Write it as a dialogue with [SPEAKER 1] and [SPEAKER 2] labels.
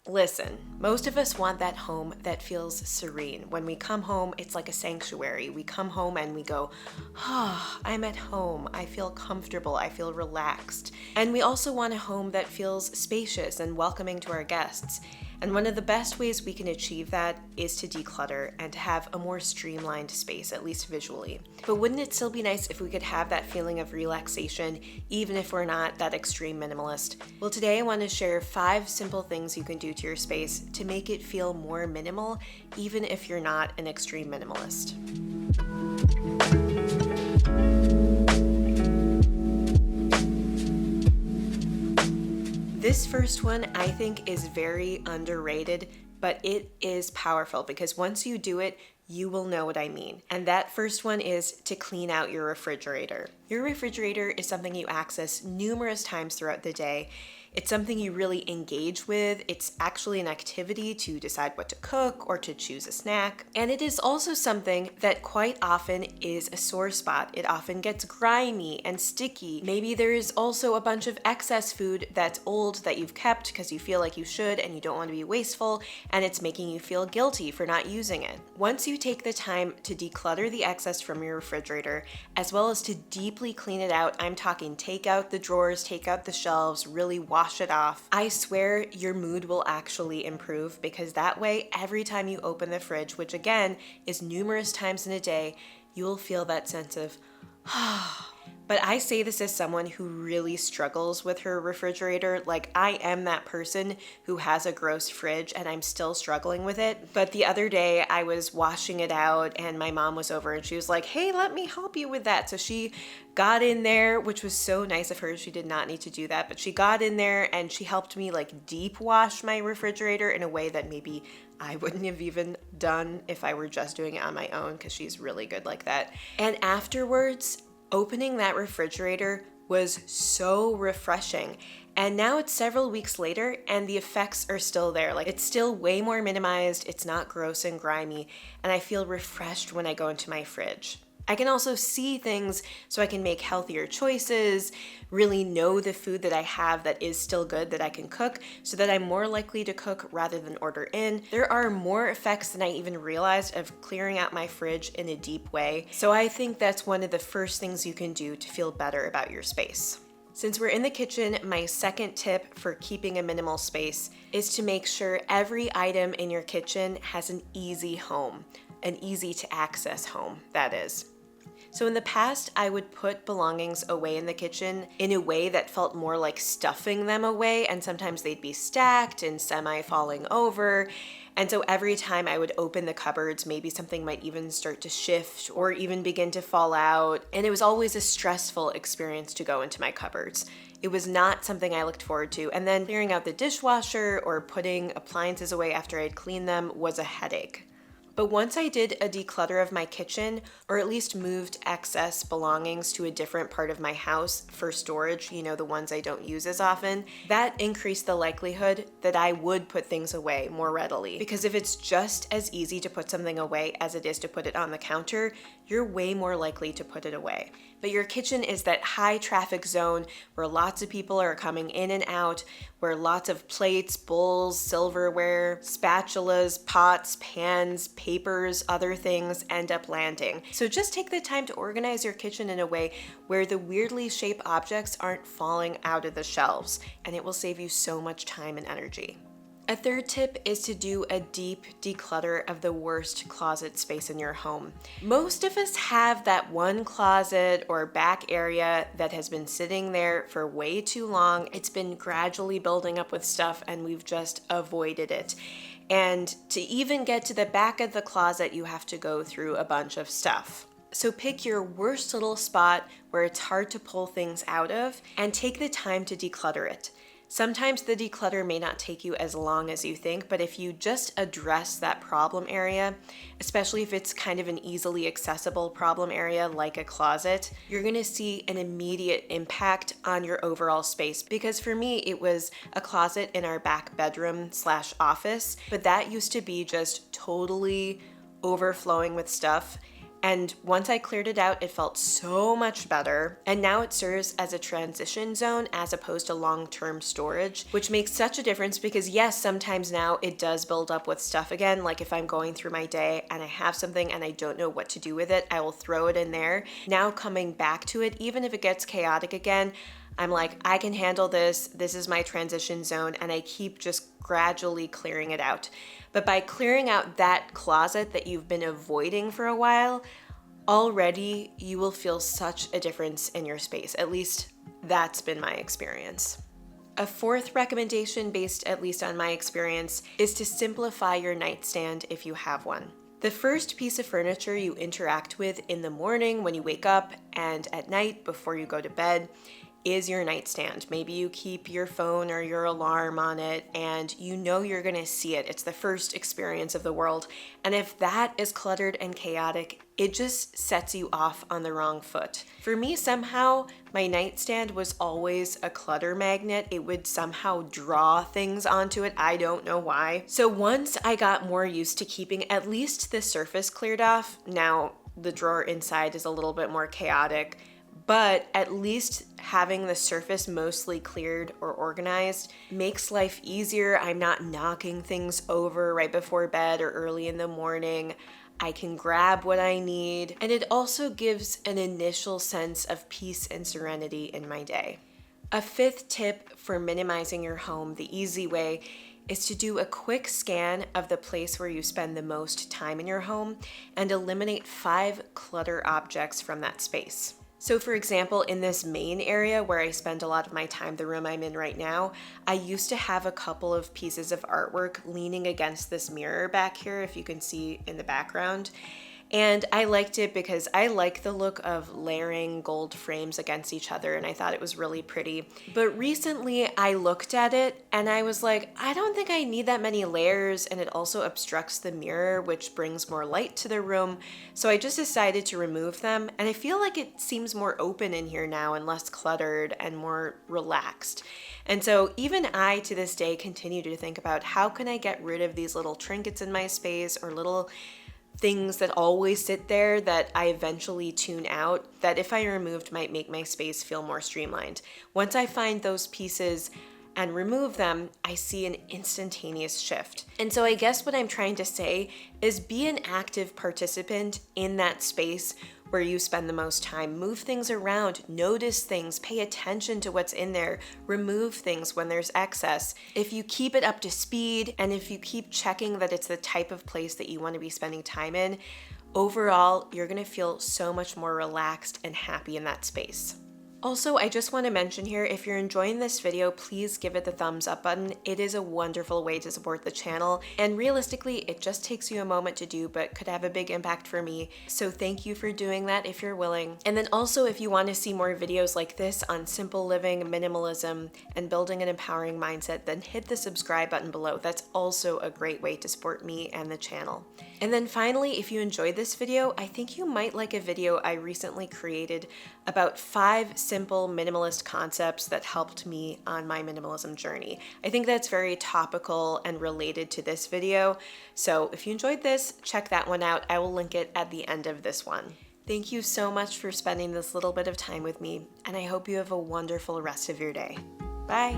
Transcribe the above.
[SPEAKER 1] Listen, most of us want that home that feels serene. When we come home, it's like a sanctuary. We come home and we go, ah, I'm at home. I feel comfortable. I feel relaxed. And we also want a home that feels spacious and welcoming to our guests. And one of the best ways we can achieve that is to declutter and to have a more streamlined space, at least visually. But wouldn't it still be nice if we could have that feeling of relaxation, even if we're not that extreme minimalist? Well, today I want to share 5 simple things you can do to your space to make it feel more minimal, even if you're not an extreme minimalist. This first one I think is very underrated, but it is powerful because once you do it, you will know what I mean. And that first one is to clean out your refrigerator. Your refrigerator is something you access numerous times throughout the day. It's something you really engage with. It's actually an activity to decide what to cook or to choose a snack. And it is also something that quite often is a sore spot. It often gets grimy and sticky. Maybe there is also a bunch of excess food that's old that you've kept because you feel like you should and you don't want to be wasteful, and it's making you feel guilty for not using it. Once you take the time to declutter the excess from your refrigerator, as well as to deeply clean it out, I'm talking take out the drawers, take out the shelves, really wash it off, I swear your mood will actually improve, because that way every time you open the fridge, which again is numerous times in a day, you'll feel that sense of But I say this as someone who really struggles with her refrigerator. Like, I am that person who has a gross fridge and I'm still struggling with it. But the other day I was washing it out and my mom was over and she was like, hey, let me help you with that. So she got in there, which was so nice of her. She did not need to do that, but she got in there and she helped me like deep wash my refrigerator in a way that maybe I wouldn't have even done if I were just doing it on my own, because she's really good like that. And afterwards, opening that refrigerator was so refreshing. And now it's several weeks later and the effects are still there. Like, it's still way more minimized, it's not gross and grimy, and I feel refreshed when I go into my fridge. I can also see things so I can make healthier choices, really know the food that I have that is still good that I can cook, so that I'm more likely to cook rather than order in. There are more effects than I even realized of clearing out my fridge in a deep way. So I think that's one of the first things you can do to feel better about your space. Since we're in the kitchen, my second tip for keeping a minimal space is to make sure every item in your kitchen has an easy home, an easy to access home, that is. So in the past, I would put belongings away in the kitchen in a way that felt more like stuffing them away, and sometimes they'd be stacked and semi-falling over. And so every time I would open the cupboards, maybe something might even start to shift or even begin to fall out. And it was always a stressful experience to go into my cupboards. It was not something I looked forward to. And then clearing out the dishwasher or putting appliances away after I'd cleaned them was a headache. But once I did a declutter of my kitchen, or at least moved excess belongings to a different part of my house for storage, the ones I don't use as often, that increased the likelihood that I would put things away more readily. Because if it's just as easy to put something away as it is to put it on the counter, you're way more likely to put it away. But your kitchen is that high traffic zone where lots of people are coming in and out, where lots of plates, bowls, silverware, spatulas, pots, pans, papers, other things end up landing. So just take the time to organize your kitchen in a way where the weirdly shaped objects aren't falling out of the shelves, and it will save you so much time and energy. A third tip is to do a deep declutter of the worst closet space in your home. Most of us have that one closet or back area that has been sitting there for way too long. It's been gradually building up with stuff and we've just avoided it. And to even get to the back of the closet, you have to go through a bunch of stuff. So pick your worst little spot where it's hard to pull things out of and take the time to declutter it. Sometimes the declutter may not take you as long as you think, but if you just address that problem area, especially if it's kind of an easily accessible problem area like a closet, you're gonna see an immediate impact on your overall space. Because for me, it was a closet in our back bedroom/office, but that used to be just totally overflowing with stuff. And once I cleared it out, it felt so much better. And now it serves as a transition zone as opposed to long-term storage, which makes such a difference because yes, sometimes now it does build up with stuff again. Like if I'm going through my day and I have something and I don't know what to do with it, I will throw it in there. Now coming back to it, even if it gets chaotic again, I'm like, I can handle this. This is my transition zone, and I keep just gradually clearing it out. But by clearing out that closet that you've been avoiding for a while, already you will feel such a difference in your space. At least that's been my experience. A fourth recommendation, based at least on my experience, is to simplify your nightstand if you have one. The first piece of furniture you interact with in the morning when you wake up and at night before you go to bed is your nightstand. Maybe you keep your phone or your alarm on it and you know you're gonna see it. It's the first experience of the world. And if that is cluttered and chaotic, it just sets you off on the wrong foot. For me, somehow, my nightstand was always a clutter magnet. It would somehow draw things onto it. I don't know why. So once I got more used to keeping at least the surface cleared off, now the drawer inside is a little bit more chaotic, but at least having the surface mostly cleared or organized makes life easier. I'm not knocking things over right before bed or early in the morning. I can grab what I need, and it also gives an initial sense of peace and serenity in my day. A fifth tip for minimizing your home, the easy way, is to do a quick scan of the place where you spend the most time in your home and eliminate 5 clutter objects from that space. So for example, in this main area where I spend a lot of my time, the room I'm in right now, I used to have a couple of pieces of artwork leaning against this mirror back here, if you can see in the background. And I liked it because I like the look of layering gold frames against each other, and I thought it was really pretty. But recently I looked at it and I was like, I don't think I need that many layers, and it also obstructs the mirror, which brings more light to the room. So I just decided to remove them, and I feel like it seems more open in here now and less cluttered and more relaxed. And so even I, to this day, continue to think about how can I get rid of these little trinkets in my space or little things that always sit there that I eventually tune out, that if I removed might make my space feel more streamlined. Once I find those pieces and remove them, I see an instantaneous shift. And so I guess what I'm trying to say is be an active participant in that space where you spend the most time. Move things around, notice things, pay attention to what's in there, remove things when there's excess. If you keep it up to speed and if you keep checking that it's the type of place that you want to be spending time in, overall, you're gonna feel so much more relaxed and happy in that space. Also, I just want to mention here, if you're enjoying this video, please give it the thumbs up button. It is a wonderful way to support the channel, and realistically, it just takes you a moment to do, but could have a big impact for me. So thank you for doing that if you're willing. And then also, if you want to see more videos like this on simple living, minimalism, and building an empowering mindset, then hit the subscribe button below. That's also a great way to support me and the channel. And then finally, if you enjoyed this video, I think you might like a video I recently created about 5 simple minimalist concepts that helped me on my minimalism journey. I think that's very topical and related to this video. So if you enjoyed this, check that one out. I will link it at the end of this one. Thank you so much for spending this little bit of time with me, and I hope you have a wonderful rest of your day. Bye.